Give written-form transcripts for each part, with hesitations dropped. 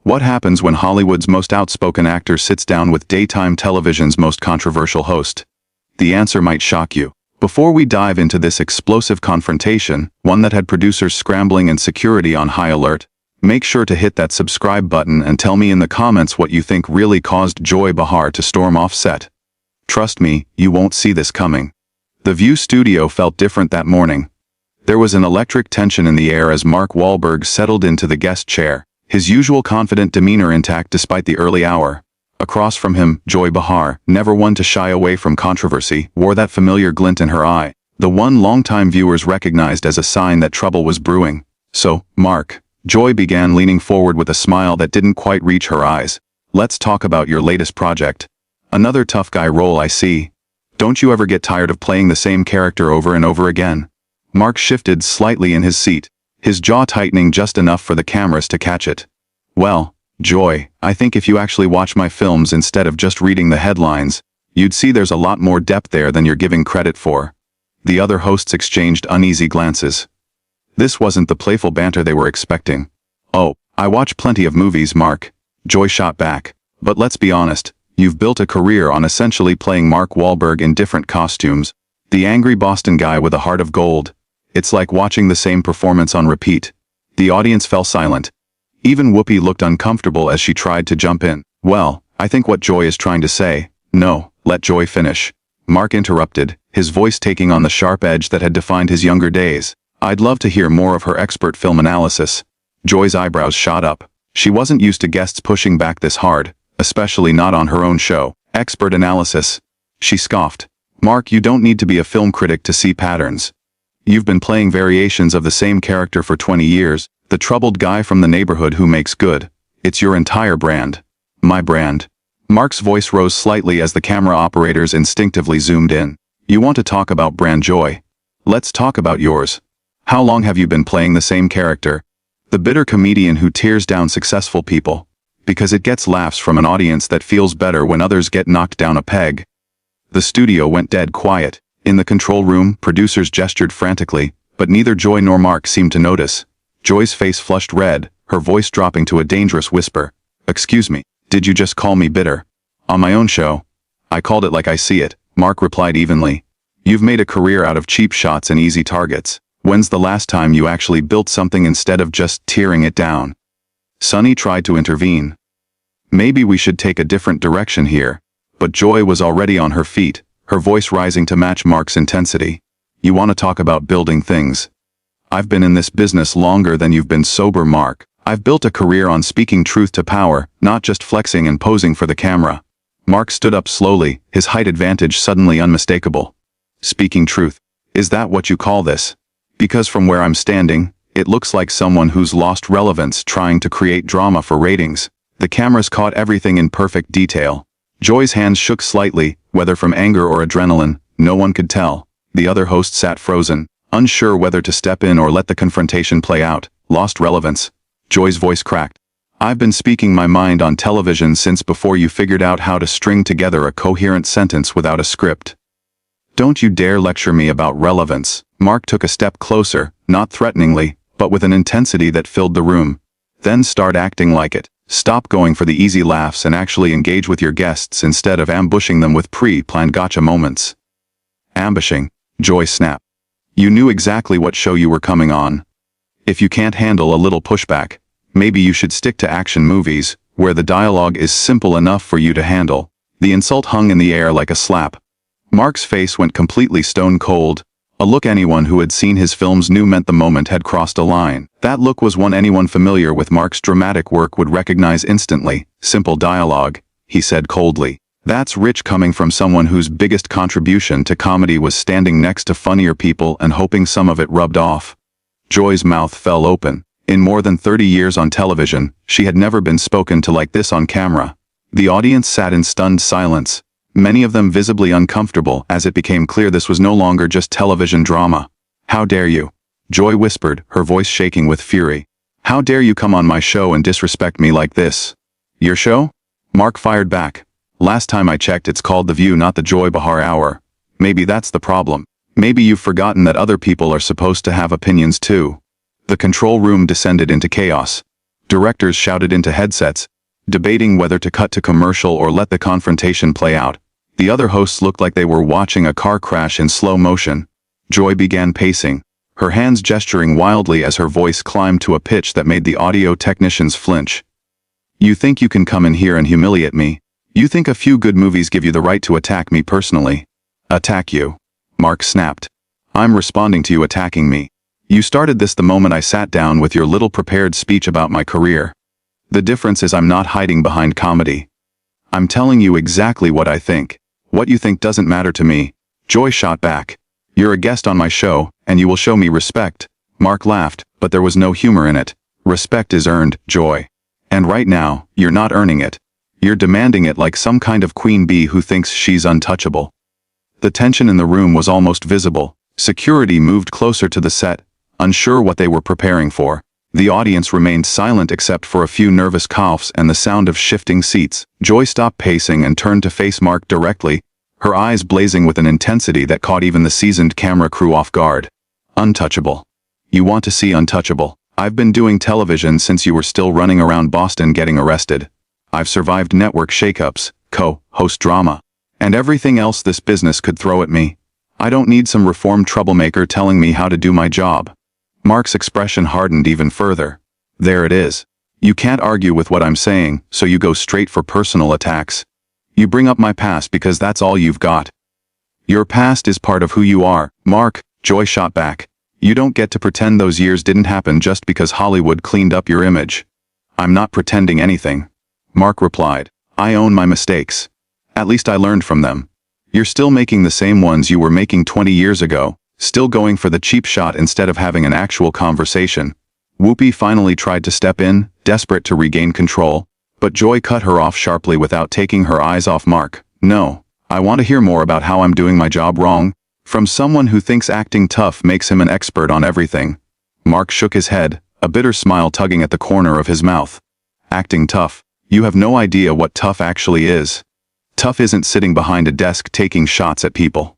What happens when Hollywood's most outspoken actor sits down with daytime television's most controversial host? The answer might shock you. Before we dive into this explosive confrontation, one that had producers scrambling and security on high alert, make sure to hit that subscribe button and tell me in the comments what you think really caused Joy Behar to storm off set. Trust me, you won't see this coming. The View studio felt different that morning. There was an electric tension in the air as Mark Wahlberg settled into the guest chair, his usual confident demeanor intact despite the early hour. Across from him, Joy Behar, never one to shy away from controversy, wore that familiar glint in her eye, the one longtime viewers recognized as a sign that trouble was brewing. "So, Mark," Joy began, leaning forward with a smile that didn't quite reach her eyes. "Let's talk about your latest project. Another tough guy role, I see. Don't you ever get tired of playing the same character over and over again?" Mark shifted slightly in his seat, his jaw tightening just enough for the cameras to catch it. "Well, Joy, I think if you actually watch my films instead of just reading the headlines, you'd see there's a lot more depth there than you're giving credit for." The other hosts exchanged uneasy glances. This wasn't the playful banter they were expecting. "Oh, I watch plenty of movies, Mark," Joy shot back. "But let's be honest, you've built a career on essentially playing Mark Wahlberg in different costumes. The angry Boston guy with a heart of gold. It's like watching the same performance on repeat." The audience fell silent. Even Whoopi looked uncomfortable as she tried to jump in. "Well, I think what Joy is trying to say—" "No, let Joy finish," Mark interrupted, his voice taking on the sharp edge that had defined his younger days. "I'd love to hear more of her expert film analysis." Joy's eyebrows shot up. She wasn't used to guests pushing back this hard, especially not on her own show. "Expert analysis?" She scoffed. "Mark, you don't need to be a film critic to see patterns. You've been playing variations of the same character for 20 years, the troubled guy from the neighborhood who makes good. It's your entire brand." "My brand?" Mark's voice rose slightly as the camera operators instinctively zoomed in. "You want to talk about brand, Joy? Let's talk about yours. How long have you been playing the same character? The bitter comedian who tears down successful people. Because it gets laughs from an audience that feels better when others get knocked down a peg." The studio went dead quiet. In the control room, producers gestured frantically, but neither Joy nor Mark seemed to notice. Joy's face flushed red, her voice dropping to a dangerous whisper. "Excuse me, did you just call me bitter?" "On my own show, I called it like I see it," Mark replied evenly. "You've made a career out of cheap shots and easy targets. When's the last time you actually built something instead of just tearing it down?" Sonny tried to intervene. "Maybe we should take a different direction here." But Joy was already on her feet, her voice rising to match Mark's intensity. "You want to talk about building things? I've been in this business longer than you've been sober, Mark. I've built a career on speaking truth to power, not just flexing and posing for the camera." Mark stood up slowly, his height advantage suddenly unmistakable. "Speaking truth? Is that what you call this? Because from where I'm standing, it looks like someone who's lost relevance trying to create drama for ratings." The cameras caught everything in perfect detail. Joy's hands shook slightly, whether from anger or adrenaline, no one could tell. The other host sat frozen, unsure whether to step in or let the confrontation play out. "Lost relevance?" Joy's voice cracked. "I've been speaking my mind on television since before you figured out how to string together a coherent sentence without a script. Don't you dare lecture me about relevance." Mark took a step closer, not threateningly, but with an intensity that filled the room. "Then start acting like it. Stop going for the easy laughs and actually engage with your guests instead of ambushing them with pre-planned gotcha moments." "Ambushing?" Joy snapped. "You knew exactly what show you were coming on. If you can't handle a little pushback, maybe you should stick to action movies, where the dialogue is simple enough for you to handle." The insult hung in the air like a slap. Mark's face went completely stone cold, a look anyone who had seen his films knew meant the moment had crossed a line. That look was one anyone familiar with Mark's dramatic work would recognize instantly. "Simple dialogue," he said coldly. "That's rich coming from someone whose biggest contribution to comedy was standing next to funnier people and hoping some of it rubbed off." Joy's mouth fell open. In more than 30 years on television, she had never been spoken to like this on camera. The audience sat in stunned silence, many of them visibly uncomfortable as it became clear this was no longer just television drama. "How dare you?" Joy whispered, her voice shaking with fury. "How dare you come on my show and disrespect me like this?" "Your show?" Mark fired back. "Last time I checked, it's called The View, not the Joy Behar Hour. Maybe that's the problem. Maybe you've forgotten that other people are supposed to have opinions too." The control room descended into chaos. Directors shouted into headsets, debating whether to cut to commercial or let the confrontation play out. The other hosts looked like they were watching a car crash in slow motion. Joy began pacing, her hands gesturing wildly as her voice climbed to a pitch that made the audio technicians flinch. "You think you can come in here and humiliate me? You think a few good movies give you the right to attack me personally?" "Attack you?" Mark snapped. "I'm responding to you attacking me. You started this the moment I sat down with your little prepared speech about my career. The difference is I'm not hiding behind comedy. I'm telling you exactly what I think. What you think doesn't matter to me." Joy shot back. "You're a guest on my show, and you will show me respect." Mark laughed, but there was no humor in it. "Respect is earned, Joy. And right now, you're not earning it. You're demanding it like some kind of queen bee who thinks she's untouchable." The tension in the room was almost visible. Security moved closer to the set, unsure what they were preparing for. The audience remained silent except for a few nervous coughs and the sound of shifting seats. Joy stopped pacing and turned to face Mark directly, her eyes blazing with an intensity that caught even the seasoned camera crew off guard. "Untouchable. You want to see untouchable? I've been doing television since you were still running around Boston getting arrested. I've survived network shakeups, co-host drama, and everything else this business could throw at me. I don't need some reformed troublemaker telling me how to do my job." Mark's expression hardened even further. "There it is. You can't argue with what I'm saying, so you go straight for personal attacks. You bring up my past because that's all you've got. Your past is part of who you are." "Mark," Joy shot back, "you don't get to pretend those years didn't happen just because Hollywood cleaned up your image." "I'm not pretending anything," Mark replied. "I own my mistakes. At least I learned from them. You're still making the same ones you were making 20 years ago, still going for the cheap shot instead of having an actual conversation." Whoopi finally tried to step in, desperate to regain control, but Joy cut her off sharply without taking her eyes off Mark. "No, I want to hear more about how I'm doing my job wrong, from someone who thinks acting tough makes him an expert on everything." Mark shook his head, a bitter smile tugging at the corner of his mouth. "Acting tough? You have no idea what tough actually is. Tough isn't sitting behind a desk taking shots at people.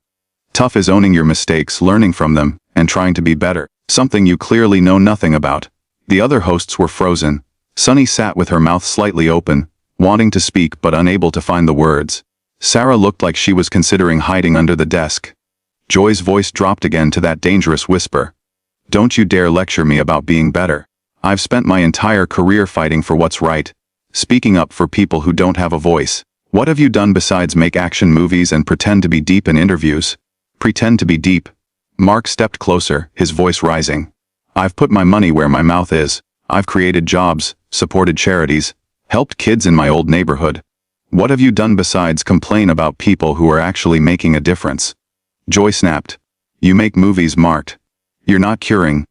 Tough is owning your mistakes, learning from them, and trying to be better, something you clearly know nothing about." The other hosts were frozen. Sunny sat with her mouth slightly open, wanting to speak but unable to find the words. Sarah looked like she was considering hiding under the desk. Joy's voice dropped again to that dangerous whisper. "Don't you dare lecture me about being better. I've spent my entire career fighting for what's right, speaking up for people who don't have a voice. What have you done besides make action movies and pretend to be deep in interviews?" "Pretend to be deep?" Mark stepped closer, his voice rising. "I've put my money where my mouth is. I've created jobs, supported charities, helped kids in my old neighborhood. What have you done besides complain about people who are actually making a difference?" Joy snapped. "You make movies, Mark. You're not curing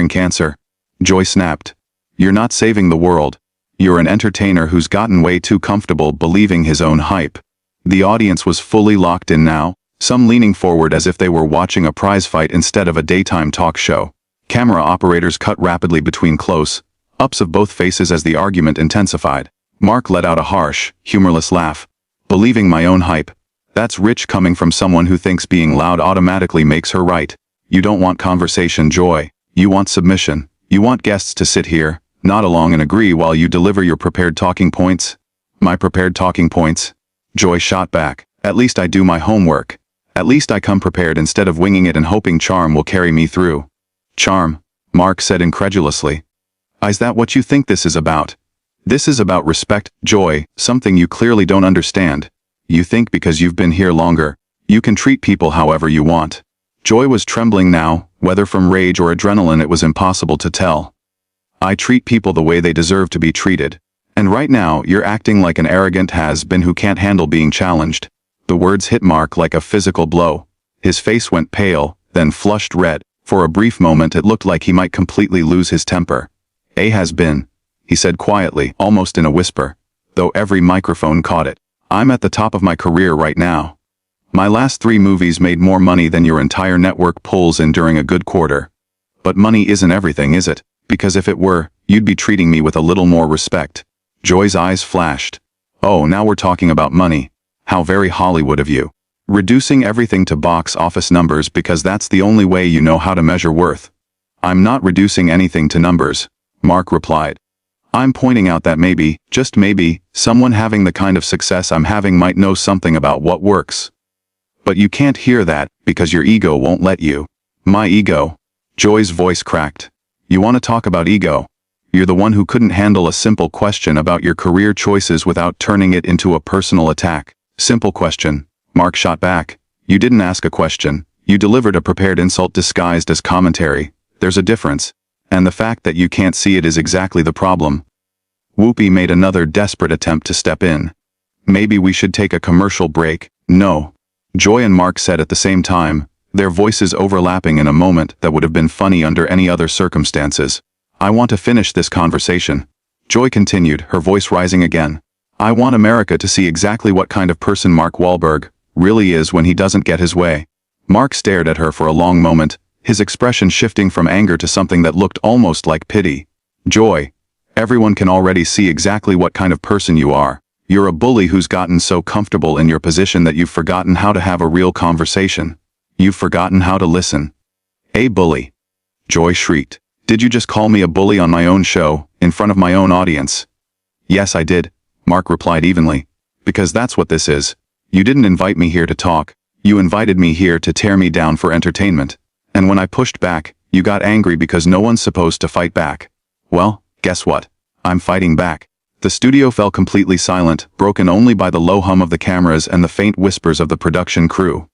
cancer." Joy snapped. "You're not saving the world. You're an entertainer who's gotten way too comfortable believing his own hype." The audience was fully locked in now, some leaning forward as if they were watching a prize fight instead of a daytime talk show. Camera operators cut rapidly between close-ups of both faces as the argument intensified. Mark let out a harsh, humorless laugh. "Believing my own hype. That's rich coming from someone who thinks being loud automatically makes her right. You don't want conversation, Joy. You want submission. You want guests to sit here, nod along and agree while you deliver your prepared talking points." "My prepared talking points?" Joy shot back. "At least I do my homework. At least I come prepared instead of winging it and hoping charm will carry me through." "Charm?" Mark said incredulously. "Is that what you think this is about?" "This is about respect, Joy, something you clearly don't understand. You think because you've been here longer, you can treat people however you want." Joy was trembling now, whether from rage or adrenaline it was impossible to tell. "I treat people the way they deserve to be treated. And right now you're acting like an arrogant has-been who can't handle being challenged." The words hit Mark like a physical blow. His face went pale, then flushed red. For a brief moment it looked like he might completely lose his temper. "A has-been," he said quietly, almost in a whisper, though every microphone caught it. "I'm at the top of my career right now. My last 3 movies made more money than your entire network pulls in during a good quarter. But money isn't everything, is it? Because if it were, you'd be treating me with a little more respect." Joy's eyes flashed. "Oh, now we're talking about money. How very Hollywood of you. Reducing everything to box office numbers because that's the only way you know how to measure worth." "I'm not reducing anything to numbers," Mark replied. I'm pointing out that maybe, just maybe, someone having the kind of success I'm having might know something about what works. But you can't hear that, because your ego won't let you. My ego. Joy's voice cracked. You want to talk about ego? You're the one who couldn't handle a simple question about your career choices without turning it into a personal attack. Simple question. Mark shot back. You didn't ask a question. You delivered a prepared insult disguised as commentary. There's a difference. And the fact that you can't see it is exactly the problem. Whoopi made another desperate attempt to step in. Maybe we should take a commercial break. No. Joy and Mark said at the same time, their voices overlapping in a moment that would have been funny under any other circumstances. I want to finish this conversation. Joy continued, her voice rising again. I want America to see exactly what kind of person Mark Wahlberg really is when he doesn't get his way. Mark stared at her for a long moment, his expression shifting from anger to something that looked almost like pity. Joy, everyone can already see exactly what kind of person you are. You're a bully who's gotten so comfortable in your position that you've forgotten how to have a real conversation. You've forgotten how to listen. A bully. Joy shrieked. Did you just call me a bully on my own show, in front of my own audience? Yes, I did, Mark replied evenly. Because that's what this is. You didn't invite me here to talk. You invited me here to tear me down for entertainment. And when I pushed back, you got angry because no one's supposed to fight back. Well, guess what? I'm fighting back. The studio fell completely silent, broken only by the low hum of the cameras and the faint whispers of the production crew.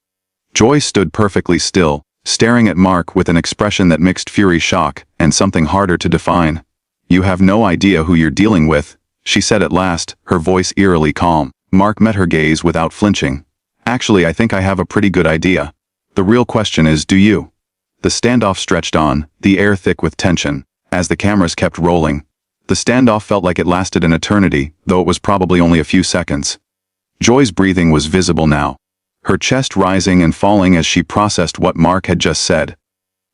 Joy stood perfectly still, staring at Mark with an expression that mixed fury, shock, and something harder to define. You have no idea who you're dealing with, she said at last, her voice eerily calm. Mark met her gaze without flinching. Actually, I think I have a pretty good idea. The real question is, do you? The standoff stretched on, the air thick with tension, as the cameras kept rolling. The standoff felt like it lasted an eternity, though it was probably only a few seconds. Joy's breathing was visible now, her chest rising and falling as she processed what Mark had just said.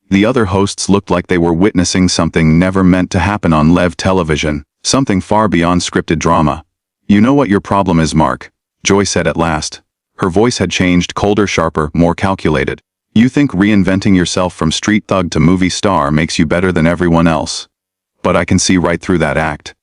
The other hosts looked like they were witnessing something never meant to happen on live television, something far beyond scripted drama. You know what your problem is, Mark, Joy said at last. Her voice had changed, colder, sharper, more calculated. You think reinventing yourself from street thug to movie star makes you better than everyone else. But I can see right through that act.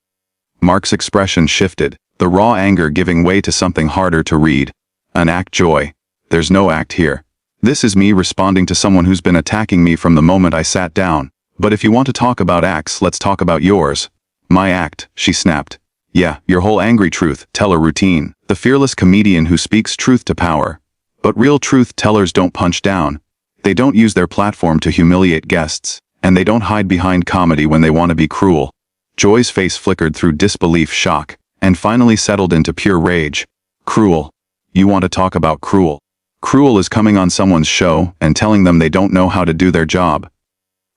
Mark's expression shifted, the raw anger giving way to something harder to read. An act, Joy. There's no act here. This is me responding to someone who's been attacking me from the moment I sat down. But if you want to talk about acts, let's talk about yours. My act, she snapped. Yeah, your whole angry truth teller routine. The fearless comedian who speaks truth to power. But real truth tellers don't punch down. They don't use their platform to humiliate guests. And they don't hide behind comedy when they want to be cruel. Joy's face flickered through disbelief, shock, and finally settled into pure rage. Cruel. You want to talk about cruel? Cruel is coming on someone's show and telling them they don't know how to do their job.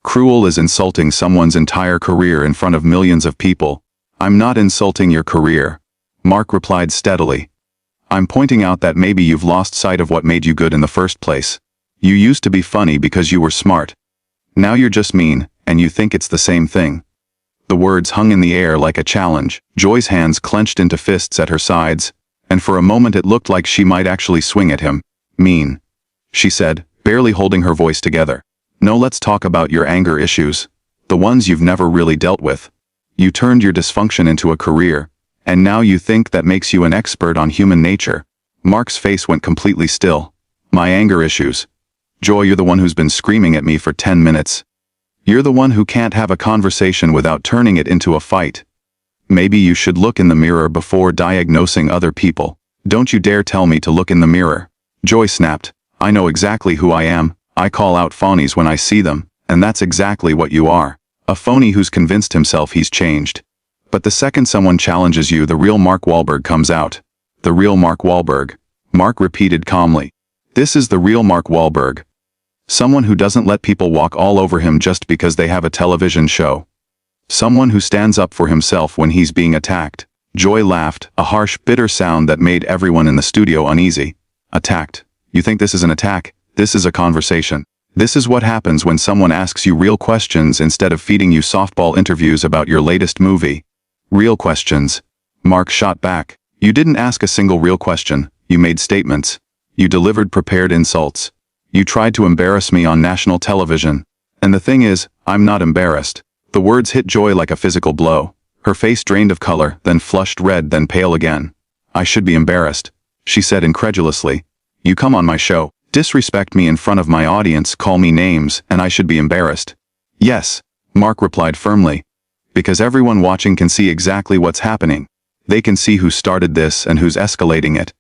Cruel is insulting someone's entire career in front of millions of people. I'm not insulting your career, Mark replied steadily. I'm pointing out that maybe you've lost sight of what made you good in the first place. You used to be funny because you were smart. Now you're just mean, and you think it's the same thing. The words hung in the air like a challenge. Joy's hands clenched into fists at her sides, and for a moment it looked like she might actually swing at him. Mean, she said, barely holding her voice together. No, let's talk about your anger issues. The ones you've never really dealt with. You turned your dysfunction into a career, and now you think that makes you an expert on human nature. Mark's face went completely still. My anger issues. Joy, you're the one who's been screaming at me for 10 minutes. You're the one who can't have a conversation without turning it into a fight. Maybe you should look in the mirror before diagnosing other people. Don't you dare tell me to look in the mirror. Joy snapped. I know exactly who I am. I call out phonies when I see them, and that's exactly what you are. A phony who's convinced himself he's changed. But the second someone challenges you, the real Mark Wahlberg comes out. The real Mark Wahlberg. Mark repeated calmly. This is the real Mark Wahlberg. Someone who doesn't let people walk all over him just because they have a television show. Someone who stands up for himself when he's being attacked. Joy laughed, a harsh, bitter sound that made everyone in the studio uneasy. Attacked. You think this is an attack? This is a conversation. This is what happens when someone asks you real questions instead of feeding you softball interviews about your latest movie. Real questions. Mark shot back. You didn't ask a single real question. You made statements. You delivered prepared insults. You tried to embarrass me on national television. And the thing is, I'm not embarrassed. The words hit Joy like a physical blow. Her face drained of color, then flushed red, then pale again. "I should be embarrassed," she said incredulously. "You come on my show, disrespect me in front of my audience, call me names, and I should be embarrassed." "Yes," Mark replied firmly. "Because everyone watching can see exactly what's happening. They can see who started this and who's escalating it.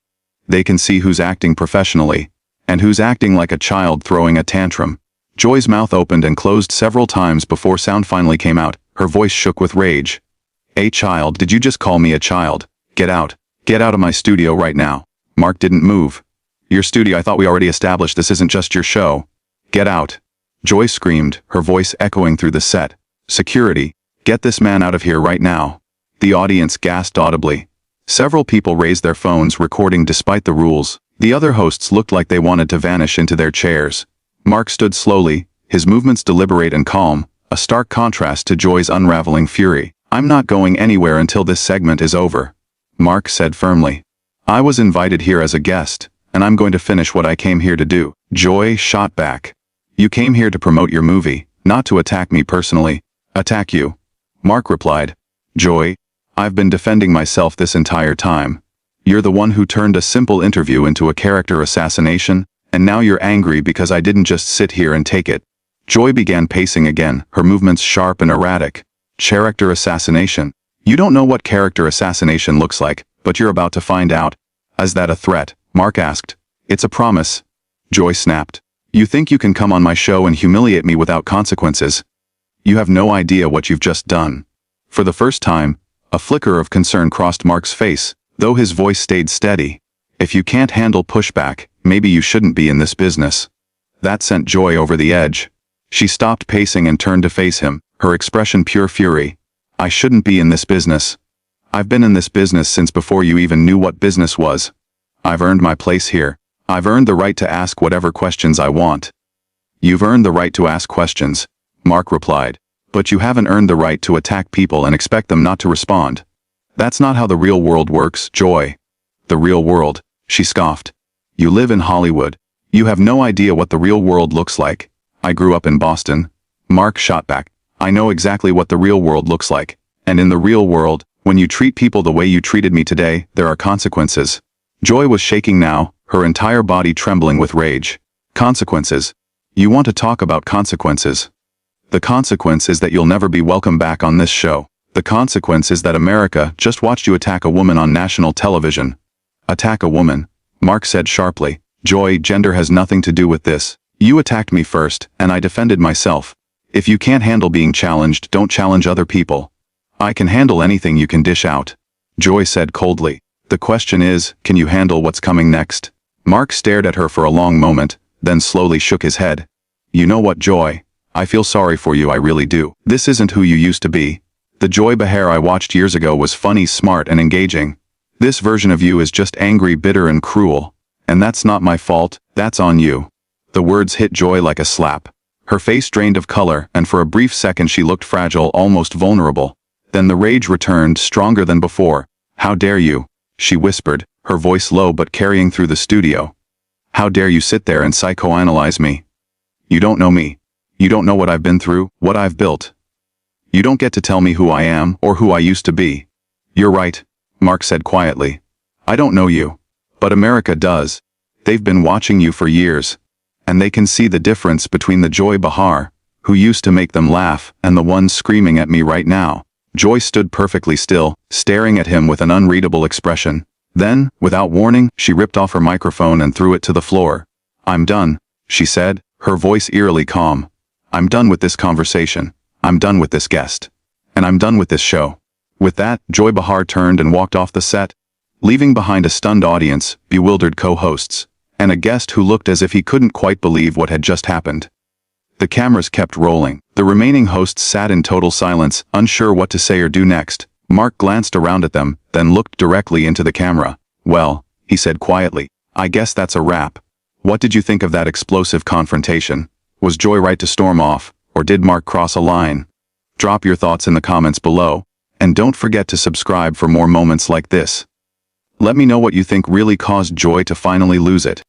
They can see who's acting professionally, and who's acting like a child throwing a tantrum." Joy's mouth opened and closed several times before sound finally came out. Her voice shook with rage. "A child? Did you just call me a child? Get out. Get out of my studio right now." Mark didn't move. "Your studio? I thought we already established this isn't just your show. Get out." Joy screamed, her voice echoing through the set. "Security, get this man out of here right now." The audience gasped audibly. Several people raised their phones, recording despite the rules. The other hosts looked like they wanted to vanish into their chairs. Mark stood slowly, his movements deliberate and calm, a stark contrast to Joy's unraveling fury. "I'm not going anywhere until this segment is over," Mark said firmly. "I was invited here as a guest, and I'm going to finish what I came here to do." Joy shot back. "You came here to promote your movie, not to attack me personally." "Attack you?" Mark replied. "Joy, I've been defending myself this entire time. You're the one who turned a simple interview into a character assassination, and now you're angry because I didn't just sit here and take it." Joy began pacing again, her movements sharp and erratic. "Character assassination? You don't know what character assassination looks like, but you're about to find out." "Is that a threat?" Mark asked. "It's a promise." Joy snapped. "You think you can come on my show and humiliate me without consequences? You have no idea what you've just done." For the first time, a flicker of concern crossed Mark's face, though his voice stayed steady. "If you can't handle pushback, maybe you shouldn't be in this business." That sent Joy over the edge. She stopped pacing and turned to face him, her expression pure fury. "I shouldn't be in this business. I've been in this business since before you even knew what business was. I've earned my place here. I've earned the right to ask whatever questions I want." "You've earned the right to ask questions," Mark replied. "But you haven't earned the right to attack people and expect them not to respond. That's not how the real world works, Joy." "The real world?" she scoffed. "You live in Hollywood. You have no idea what the real world looks like." "I grew up in Boston." Mark shot back. "I know exactly what the real world looks like. And in the real world, when you treat people the way you treated me today, there are consequences." Joy was shaking now, her entire body trembling with rage. "Consequences? You want to talk about consequences? The consequence is that you'll never be welcome back on this show. The consequence is that America just watched you attack a woman on national television." "Attack a woman?" Mark said sharply. "Joy, gender has nothing to do with this. You attacked me first, and I defended myself. If you can't handle being challenged, don't challenge other people." "I can handle anything you can dish out," Joy said coldly. "The question is, can you handle what's coming next?" Mark stared at her for a long moment, then slowly shook his head. "You know what, Joy? I feel sorry for you, I really do. This isn't who you used to be. The Joy Behar I watched years ago was funny, smart, and engaging. This version of you is just angry, bitter, and cruel. And that's not my fault, that's on you." The words hit Joy like a slap. Her face drained of color, and for a brief second she looked fragile, almost vulnerable. Then the rage returned, stronger than before. "How dare you?" she whispered, her voice low but carrying through the studio. "How dare you sit there and psychoanalyze me? You don't know me. You don't know what I've been through, what I've built. You don't get to tell me who I am or who I used to be." "You're right," Mark said quietly. "I don't know you. But America does. They've been watching you for years. And they can see the difference between the Joy Behar, who used to make them laugh, and the one screaming at me right now." Joy stood perfectly still, staring at him with an unreadable expression. Then, without warning, she ripped off her microphone and threw it to the floor. "I'm done," she said, her voice eerily calm. "I'm done with this conversation. I'm done with this guest. And I'm done with this show." With that, Joy Behar turned and walked off the set, leaving behind a stunned audience, bewildered co-hosts, and a guest who looked as if he couldn't quite believe what had just happened. The cameras kept rolling. The remaining hosts sat in total silence, unsure what to say or do next. Mark glanced around at them, then looked directly into the camera. "Well," he said quietly, "I guess that's a wrap. What did you think of that explosive confrontation? Was Joy right to storm off, or did Mark cross a line?" Drop your thoughts in the comments below, and don't forget to subscribe for more moments like this. Let me know what you think really caused Joy to finally lose it.